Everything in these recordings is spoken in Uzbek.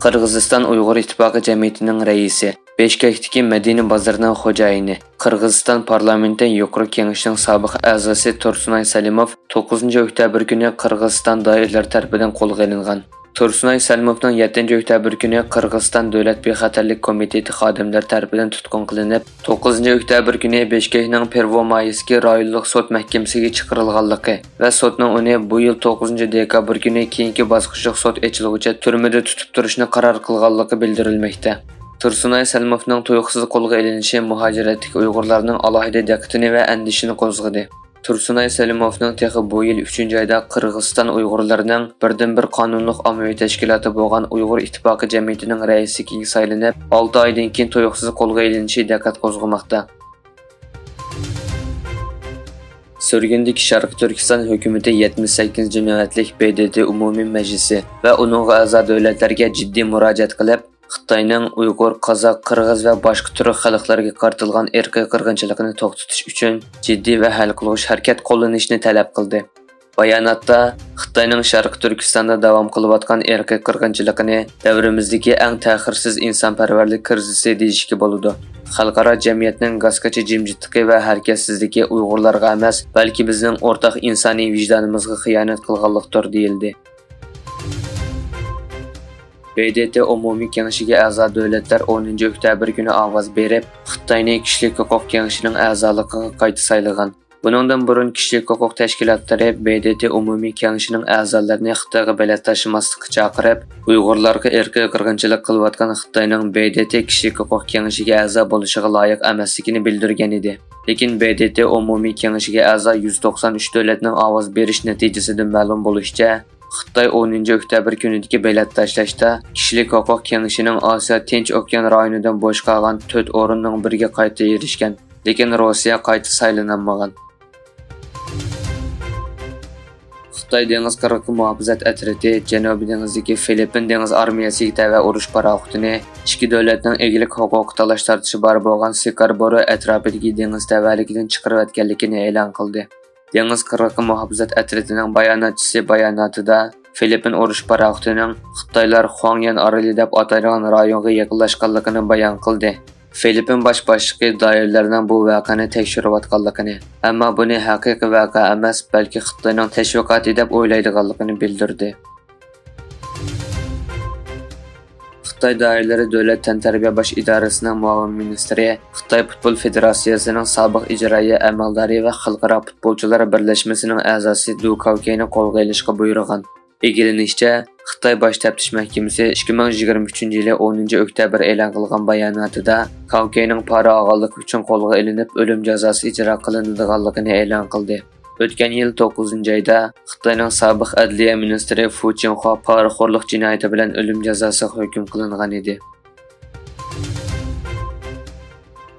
Qirg'iziston Uyg'ur ittifoqi jamiyatining raisi, Beshkekdagi Madina bozorining xo'jayini, Qirg'iziston parlamenti yuqori kengashining sobiq a'zosi Tursunoy Salimov 9-oktyabr kuni Qirg'iziston doiralari tomonidan qo'lga olingan. Tursunoy Salimovning 7-oktyabr kuni Qirg'iziston Davlat bexatarlik komiteti xodimlari tomonidan tutqun qilinib, 9-oktyabr kuni Beshkekning Pervomayskiy rayonlik sud mahkamasiga chiqarilganligi va sudning uni bu yil 9-dekabr kuni keyingi bosqichli sud ochilguncha turmada tutib turishni qaror qilganligi bildirilmoqda. Tursunoy Salimovning tuyuqsiz qo'lga olinishi muhojiratlik Uyg'urlarning alohida diqqatini va andishini qo'zg'adi. Tursunoy Salimovning texi bu yil 3-oyda Qirg'iziston Uyg'urlarining birdan-bir qonunliq ommaviy tashkiloti bo'lgan Uyg'ur ittifoqi jamiyatining raisiga saylanib, 6 oydan keyin tuyuqsiz qo'lga olinishi diqqat qo'zg'amoqda. Surgundagi Sharq Turkiston hukumati 78 navbatlik BDT umumiy majlisi va uning a'zo davlatlarga jiddiy murojaat qilib, Xitoyning Uyg'ur, Qozoq, Qirg'iz va boshqa turk xalqlariga qartilgan irqiy qirg'inchilikni to'xtatish uchun jiddiy va hal qiluvchi harakat qo'llanishni talab qildi. Bayonotda Xitoyning Sharq Turkistonda davom qilayotgan irqiy qirg'inchilikni davrimizdagi eng ta'xirsiz insonparvarlik krizisi deyishga bo'ladi. Xalqaro jamiyatning gazgacha jimjitligi va harakatsizligi Uyg'urlarga emas, balki bizning o'rtaq insoniy vijdonimizga xiyonat qilganlikdir deyildi. BDT umumiy kengashiga a'zo davlatlar 10-oktyabr kuni ovoz berib, Xitoyning kishilik huquq kengashining a'zoligiga qayta saylagan. Buningdan burun kishilik huquq tashkilotlari BDT umumiy kengashining a'zolarini Xitoyga bilet tashimaslikka chaqirib, Uyg'urlarga irqiy qirg'inchilik qilayotgan Xitoyning BDT kishilik huquq kengashiga a'zo bo'lishiga loyiq emasligini bildirgan edi. Lekin BDT umumiy kengashiga a'zo 193 davlatning ovoz berish natijasidan ma'lum bo'lishicha, Xitoy 10-oktyabr kunidagi bilet tashlashda kishilik huquq kengashining Osiyo Tinch okean rayonidan bo'sh qolgan 4 o'rinning biriga qayta erishgan, lekin Rossiya qayta saylanolmagan. Xitoy dengiz qirg'oqi muhofazat atriti Janubiy dengizdagi Filippin dengiz armiyasiga tava urush paraxotini ikki davlatning egilik huquqi talash tortishi bor bo'lgan Scarborough atrofidagi dengiz tavaligidan chiqarib o'tganligini e'lon qildi. Dengiz qirg'oqi muhofazat atritining bayonotchisi bayonotida Filippin urush paraxotining Xitoylar Huangyan oroli deb atalgan rayonga yaqinlashganligini bayon qildi. Filippin bosh boshlig'i doiralarining bu voqeani tekshirayotganligini, ammo buni haqiqiy voqea emas, balki Xitoyning tashviqoti deb o'ylaydiganligini bildirdi. Xitoy doiralari davlat tantarbiya bosh idorasining muavin ministri, Xitoy futbol federatsiyasining sobiq ijroiya amaldori va xalqaro futbolchilar birlashmasining a'zosi Du Kaokeyni qo'lga olishga buyurgan. Belgilanishicha, Xitoy bosh taftish mahkamasi 2023-yili 10-oktyabr e'lon qilgan bayonotida Kaokeyning pora olganlik uchun qo'lga olinib, o'lim jazosi ijro qilinadiganligini e'lon qildi. O'tgan yil 9-oyda Xitoyning sobiq adliya ministri Fu Jinhua poraxo'rlik jinoyati bilan o'lim jazosiga hukm qilingan edi.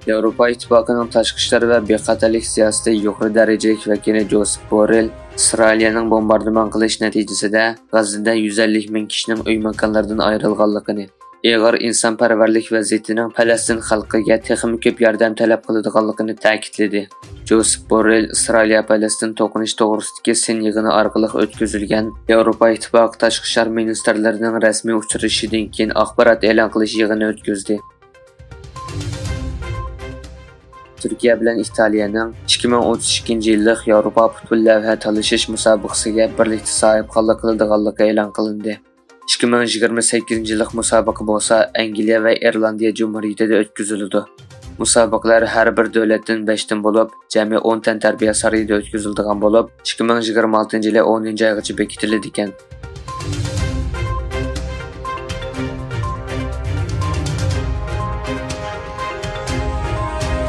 Yevropa Ittifoqining tashqi ishlar va bexatarlik siyosati yuqori darajalik vakili Josep Borrell Israilning bombardimon qilish natijasida G'azada 150 ming kishining uy makonlaridan ayrilganligini, ig'ir insonparvarlik vaziyatining Falastin xalqiga texnik ko'p yordam talab qiladiganligini ta'kidladi. Josep Borrell Israil-Falastin to'qinish to'g'risidagi sin yig'ini orqali o'tkazilgan Yevropa Ittifoqi tashqi ishlar ministrlarining rasmiy uchrashuvidan keyin axborot e'lon qilish yig'ini o'tkazdi. Turkiya bilan Italiyaning 2032-yillik Yevropa futbol lavha talashish musobaqasiga birlikda sohibxonlik qiladiganligi e'lon qilindi. 2028-yillik musobaqa bo'lsa Angliya va Irlandiya Jumhuriyatida o'tkaziladi. Musobaqalar har bir davlatdan 5 dan bo'lib, jami 10 tan tarbiya sarayida o'tkaziladigan bo'lib, 2026-yili 10-oygacha bekitiladi ekan.